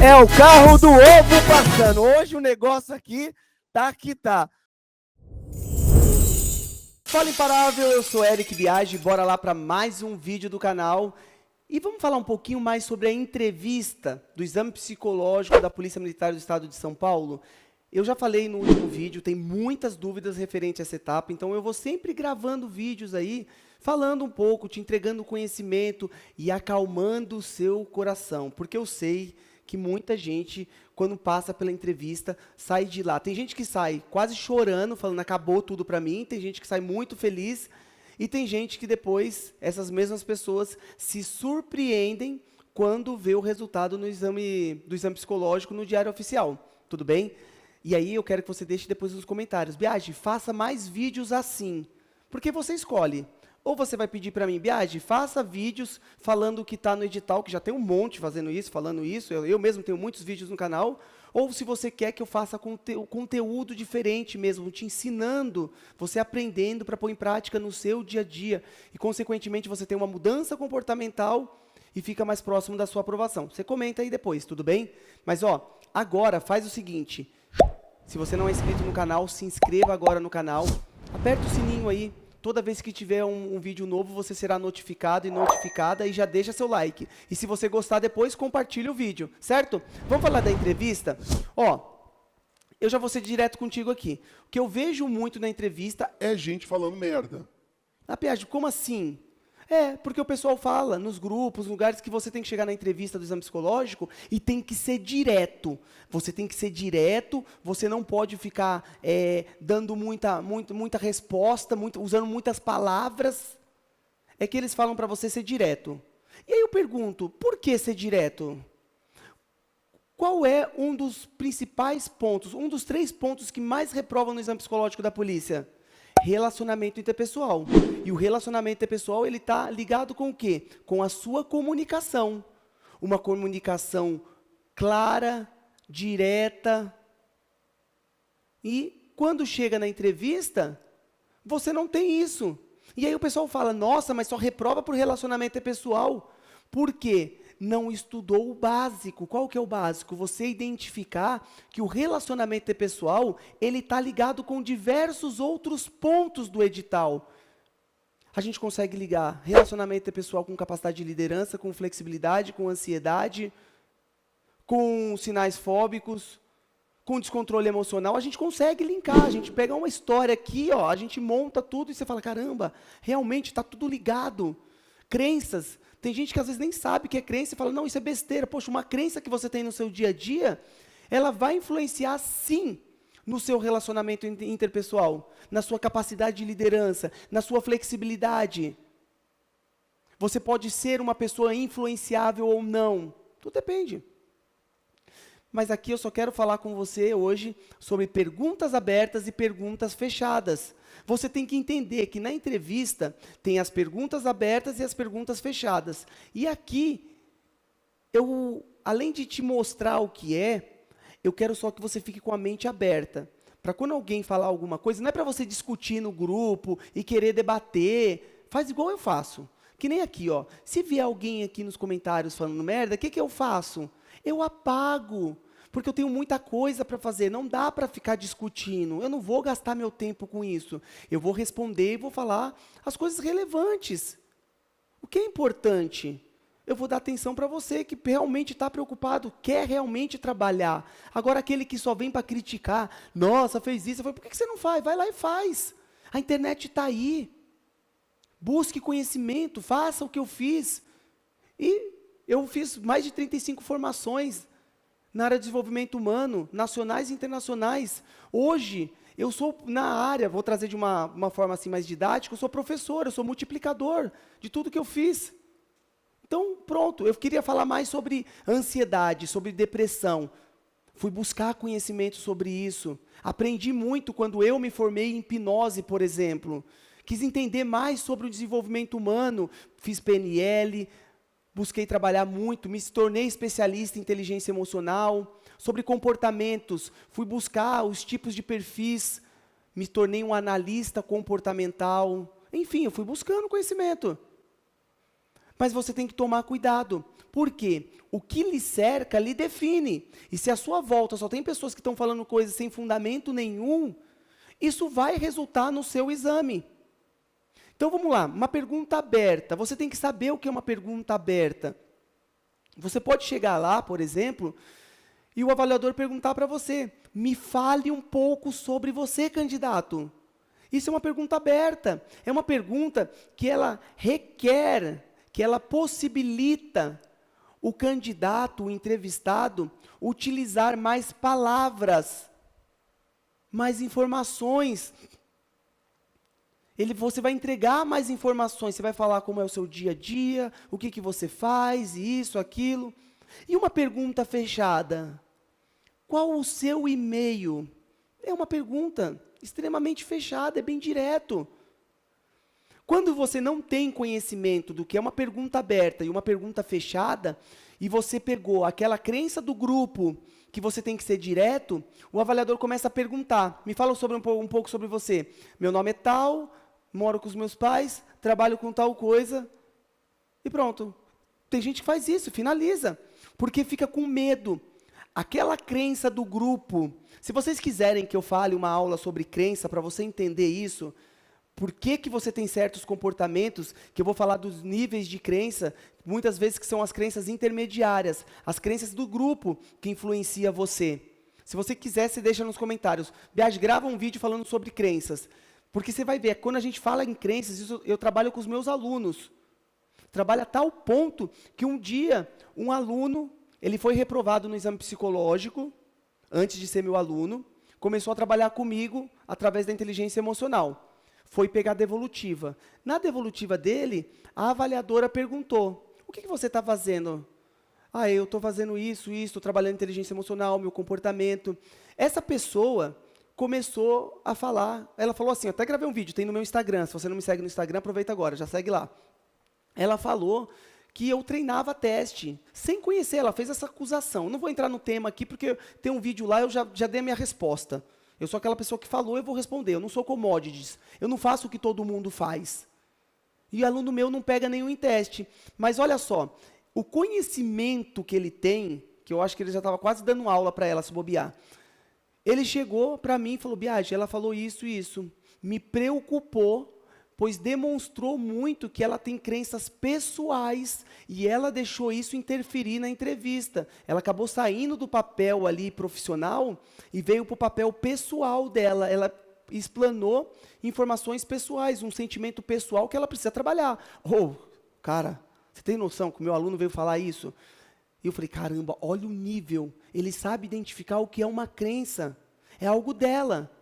É o carro do ovo passando. Hoje o negócio aqui tá que tá. Fala Imparável, eu sou Eric Biagi, bora lá para mais um vídeo do canal. E vamos falar um pouquinho mais sobre a entrevista do exame psicológico da Polícia Militar do Estado de São Paulo. Eu já falei no último vídeo, tem muitas dúvidas referentes a essa etapa, então eu vou sempre gravando vídeos aí, falando um pouco, te entregando conhecimento e acalmando o seu coração, porque eu sei que muita gente, quando passa pela entrevista, sai de lá. Tem gente que sai quase chorando, falando, acabou tudo para mim, tem gente que sai muito feliz, e tem gente que depois, essas mesmas pessoas, se surpreendem quando vê o resultado do exame psicológico no Diário Oficial. Tudo bem? E aí eu quero que você deixe depois nos comentários. Biagi, faça mais vídeos assim. Porque você escolhe. Ou você vai pedir para mim, Biagi, faça vídeos falando o que está no edital, que já tem um monte fazendo isso, falando isso. Eu mesmo tenho muitos vídeos no canal. Ou se você quer que eu faça conteúdo diferente mesmo, te ensinando, você aprendendo para pôr em prática no seu dia a dia. E, consequentemente, você tem uma mudança comportamental e fica mais próximo da sua aprovação. Você comenta aí depois, tudo bem? Mas, ó, agora faz o seguinte. Se você não é inscrito no canal, se inscreva agora no canal. Aperta o sininho aí. Toda vez que tiver um vídeo novo, você será notificado e notificada e já deixa seu like. E se você gostar depois, compartilha o vídeo, certo? Vamos falar da entrevista? Ó, eu já vou ser direto contigo aqui. O que eu vejo muito na entrevista é gente falando merda. Ah, Biagi, como assim? Porque o pessoal fala nos grupos, lugares que você tem que chegar na entrevista do exame psicológico e tem que ser direto. Você tem que ser direto, você não pode ficar dando muita resposta, usando muitas palavras. É que eles falam para você ser direto. E aí eu pergunto, por que ser direto? Qual é um dos principais pontos, um dos 3 pontos que mais reprovam no exame psicológico da polícia? Relacionamento interpessoal. E o relacionamento interpessoal, ele está ligado com o quê? Com a sua comunicação. Uma comunicação clara, direta. E quando chega na entrevista, você não tem isso. E aí o pessoal fala, nossa, mas só reprova por relacionamento interpessoal. Por quê? Não estudou o básico. Qual que é o básico? Você identificar que o relacionamento interpessoal, ele está ligado com diversos outros pontos do edital. A gente consegue ligar relacionamento interpessoal com capacidade de liderança, com flexibilidade, com ansiedade, com sinais fóbicos, com descontrole emocional. A gente consegue linkar, a gente pega uma história aqui, ó, a gente monta tudo e você fala, caramba, realmente está tudo ligado. Crenças. Tem gente que às vezes nem sabe o que é crença e fala, não, isso é besteira. Poxa, uma crença que você tem no seu dia a dia, ela vai influenciar sim no seu relacionamento interpessoal, na sua capacidade de liderança, na sua flexibilidade. Você pode ser uma pessoa influenciável ou não. Tudo depende. Mas aqui eu só quero falar com você hoje sobre perguntas abertas e perguntas fechadas. Você tem que entender que na entrevista tem as perguntas abertas e as perguntas fechadas. E aqui, além de te mostrar o que eu quero só que você fique com a mente aberta. Para quando alguém falar alguma coisa, não é para você discutir no grupo e querer debater. Faz igual eu faço. Que nem aqui, ó. Se vier alguém aqui nos comentários falando merda, o que eu faço? Eu apago, porque eu tenho muita coisa para fazer, não dá para ficar discutindo, eu não vou gastar meu tempo com isso. Eu vou responder e vou falar as coisas relevantes. O que é importante? Eu vou dar atenção para você que realmente está preocupado, quer realmente trabalhar. Agora, aquele que só vem para criticar, nossa, fez isso, por que você não faz? Vai lá e faz. A internet está aí. Busque conhecimento, faça o que eu fiz. E eu fiz mais de 35 formações na área de desenvolvimento humano, nacionais e internacionais. Hoje, eu sou na área, vou trazer de uma forma assim mais didática, eu sou professor, eu sou multiplicador de tudo que eu fiz. Então, pronto, eu queria falar mais sobre ansiedade, sobre depressão. Fui buscar conhecimento sobre isso. Aprendi muito quando eu me formei em hipnose, por exemplo. Quis entender mais sobre o desenvolvimento humano, fiz PNL, busquei trabalhar muito, me tornei especialista em inteligência emocional, sobre comportamentos, fui buscar os tipos de perfis, me tornei um analista comportamental, enfim, eu fui buscando conhecimento. Mas você tem que tomar cuidado. Por quê? O que lhe cerca, lhe define. E se à sua volta só tem pessoas que estão falando coisas sem fundamento nenhum, isso vai resultar no seu exame. Então vamos lá, uma pergunta aberta. Você tem que saber o que é uma pergunta aberta. Você pode chegar lá, por exemplo, e o avaliador perguntar para você, me fale um pouco sobre você, candidato. Isso é uma pergunta aberta. É uma pergunta que ela requer, que ela possibilita o candidato, o entrevistado, utilizar mais palavras, mais informações. Você vai entregar mais informações, você vai falar como é o seu dia a dia, o que você faz, isso, aquilo. E uma pergunta fechada, qual o seu e-mail? É uma pergunta extremamente fechada, é bem direto. Quando você não tem conhecimento do que é uma pergunta aberta e uma pergunta fechada, e você pegou aquela crença do grupo que você tem que ser direto, o avaliador começa a perguntar, me fala um pouco sobre você. Meu nome é tal, moro com os meus pais, trabalho com tal coisa, e pronto. Tem gente que faz isso, finaliza, porque fica com medo. Aquela crença do grupo, se vocês quiserem que eu fale uma aula sobre crença, para você entender isso, por que você tem certos comportamentos, que eu vou falar dos níveis de crença, muitas vezes que são as crenças intermediárias, as crenças do grupo que influencia você. Se você quiser, você deixa nos comentários. Biagi, grava um vídeo falando sobre crenças. Porque você vai ver, quando a gente fala em crenças, isso eu trabalho com os meus alunos. Trabalho a tal ponto que um dia, um aluno, ele foi reprovado no exame psicológico, antes de ser meu aluno, começou a trabalhar comigo através da inteligência emocional. Foi pegar a devolutiva. Na devolutiva dele, a avaliadora perguntou, o que você está fazendo? Eu estou fazendo isso, estou trabalhando inteligência emocional, meu comportamento. Essa pessoa começou a falar, ela falou assim, eu até gravei um vídeo, tem no meu Instagram, se você não me segue no Instagram, aproveita agora, já segue lá. Ela falou que eu treinava teste, sem conhecer, ela fez essa acusação. Não vou entrar no tema aqui, porque tem um vídeo lá, eu já dei a minha resposta. Eu sou aquela pessoa que falou, eu vou responder, eu não sou commodities, eu não faço o que todo mundo faz. E aluno meu não pega nenhum em teste. Mas olha só, o conhecimento que ele tem, que eu acho que ele já estava quase dando aula para ela se bobear, ele chegou para mim e falou, Biagi, ela falou isso e isso. Me preocupou, pois demonstrou muito que ela tem crenças pessoais e ela deixou isso interferir na entrevista. Ela acabou saindo do papel ali profissional e veio para o papel pessoal dela. Ela explanou informações pessoais, um sentimento pessoal que ela precisa trabalhar. Cara, você tem noção que o meu aluno veio falar isso? E eu falei, caramba, olha o nível. Ele sabe identificar o que é uma crença. É algo dela.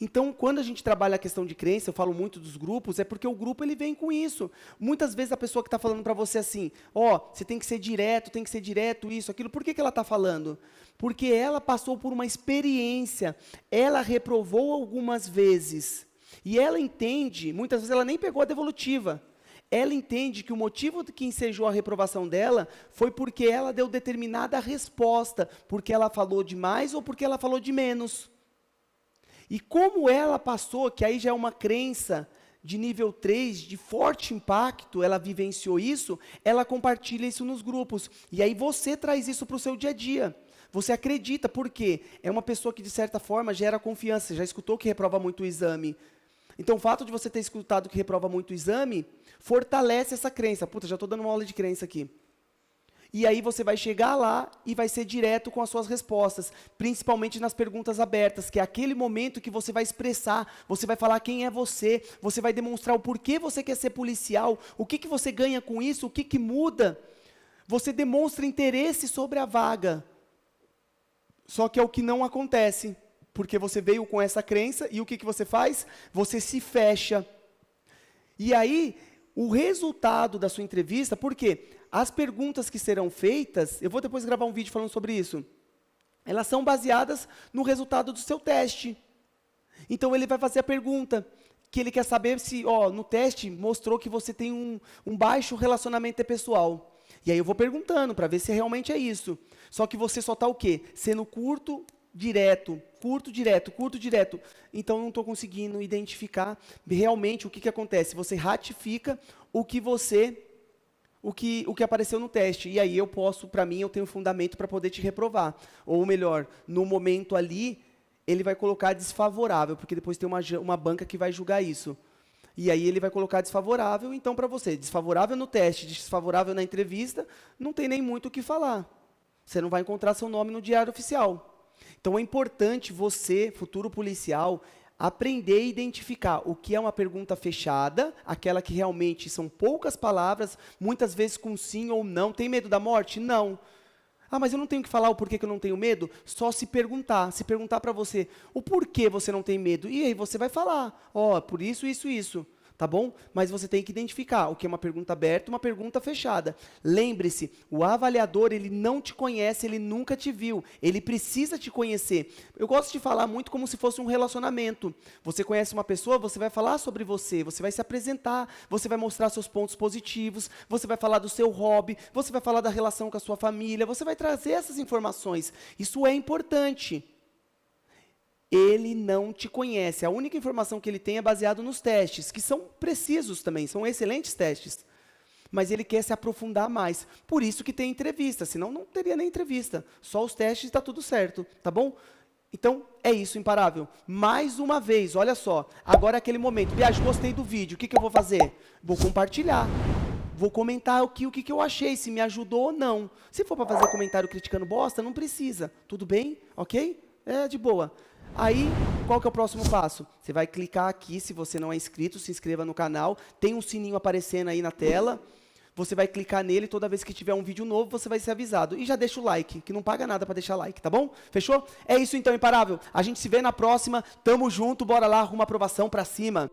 Então, quando a gente trabalha a questão de crença, eu falo muito dos grupos, é porque o grupo ele vem com isso. Muitas vezes a pessoa que está falando para você assim, você tem que ser direto, isso, aquilo. Por que ela está falando? Porque ela passou por uma experiência, ela reprovou algumas vezes. E ela entende, muitas vezes ela nem pegou a devolutiva. Ela entende que o motivo que ensejou a reprovação dela foi porque ela deu determinada resposta, porque ela falou de mais ou porque ela falou de menos. E como ela passou, que aí já é uma crença de nível 3, de forte impacto, ela vivenciou isso, ela compartilha isso nos grupos. E aí você traz isso para o seu dia a dia. Você acredita, por quê? É uma pessoa que, de certa forma, gera confiança. Já escutou que reprova muito o exame. Então, o fato de você ter escutado que reprova muito o exame, fortalece essa crença. Puta, já estou dando uma aula de crença aqui. E aí você vai chegar lá e vai ser direto com as suas respostas, principalmente nas perguntas abertas, que é aquele momento que você vai expressar, você vai falar quem é você vai demonstrar o porquê você quer ser policial, o que você ganha com isso, o que muda. Você demonstra interesse sobre a vaga. Só que é o que não acontece, porque você veio com essa crença e o que você faz? Você se fecha. E aí, o resultado da sua entrevista, por quê? As perguntas que serão feitas, eu vou depois gravar um vídeo falando sobre isso, elas são baseadas no resultado do seu teste. Então, ele vai fazer a pergunta, que ele quer saber se, no teste, mostrou que você tem um baixo relacionamento pessoal. E aí eu vou perguntando, para ver se realmente é isso. Só que você só está o quê? Sendo curto, direto. Então, eu não estou conseguindo identificar realmente o que acontece. Você ratifica o que você o que apareceu no teste. E aí eu posso, para mim, eu tenho fundamento para poder te reprovar. Ou melhor, no momento ali, ele vai colocar desfavorável, porque depois tem uma banca que vai julgar isso. E aí ele vai colocar desfavorável, então para você, desfavorável no teste, desfavorável na entrevista, não tem nem muito o que falar. Você não vai encontrar seu nome no diário oficial. Então é importante você, futuro policial, aprender a identificar o que é uma pergunta fechada, aquela que realmente são poucas palavras, muitas vezes com sim ou não. Tem medo da morte? Não. Ah, mas eu não tenho que falar o porquê que eu não tenho medo? Só se perguntar para você o porquê você não tem medo. E aí você vai falar, ó, por isso, isso, isso. Tá bom? Mas você tem que identificar o que é uma pergunta aberta e uma pergunta fechada. Lembre-se, o avaliador, ele não te conhece, ele nunca te viu. Ele precisa te conhecer. Eu gosto de falar muito como se fosse um relacionamento. Você conhece uma pessoa, você vai falar sobre você vai se apresentar, você vai mostrar seus pontos positivos, você vai falar do seu hobby, você vai falar da relação com a sua família, você vai trazer essas informações. Isso é importante. Ele não te conhece. A única informação que ele tem é baseado nos testes, que são precisos também, são excelentes testes. Mas ele quer se aprofundar mais. Por isso que tem entrevista, senão não teria nem entrevista. Só os testes e está tudo certo, tá bom? Então, é isso, Imparável. Mais uma vez, olha só, agora é aquele momento. Biagi, gostei do vídeo, o que eu vou fazer? Vou compartilhar. Vou comentar o que eu achei, se me ajudou ou não. Se for para fazer comentário criticando bosta, não precisa. Tudo bem? Ok? É de boa. Aí, qual que é o próximo passo? Você vai clicar aqui, se você não é inscrito, se inscreva no canal. Tem um sininho aparecendo aí na tela. Você vai clicar nele, toda vez que tiver um vídeo novo, você vai ser avisado. E já deixa o like, que não paga nada para deixar like, tá bom? Fechou? É isso então, Imparável. A gente se vê na próxima. Tamo junto, bora lá, arruma aprovação pra cima.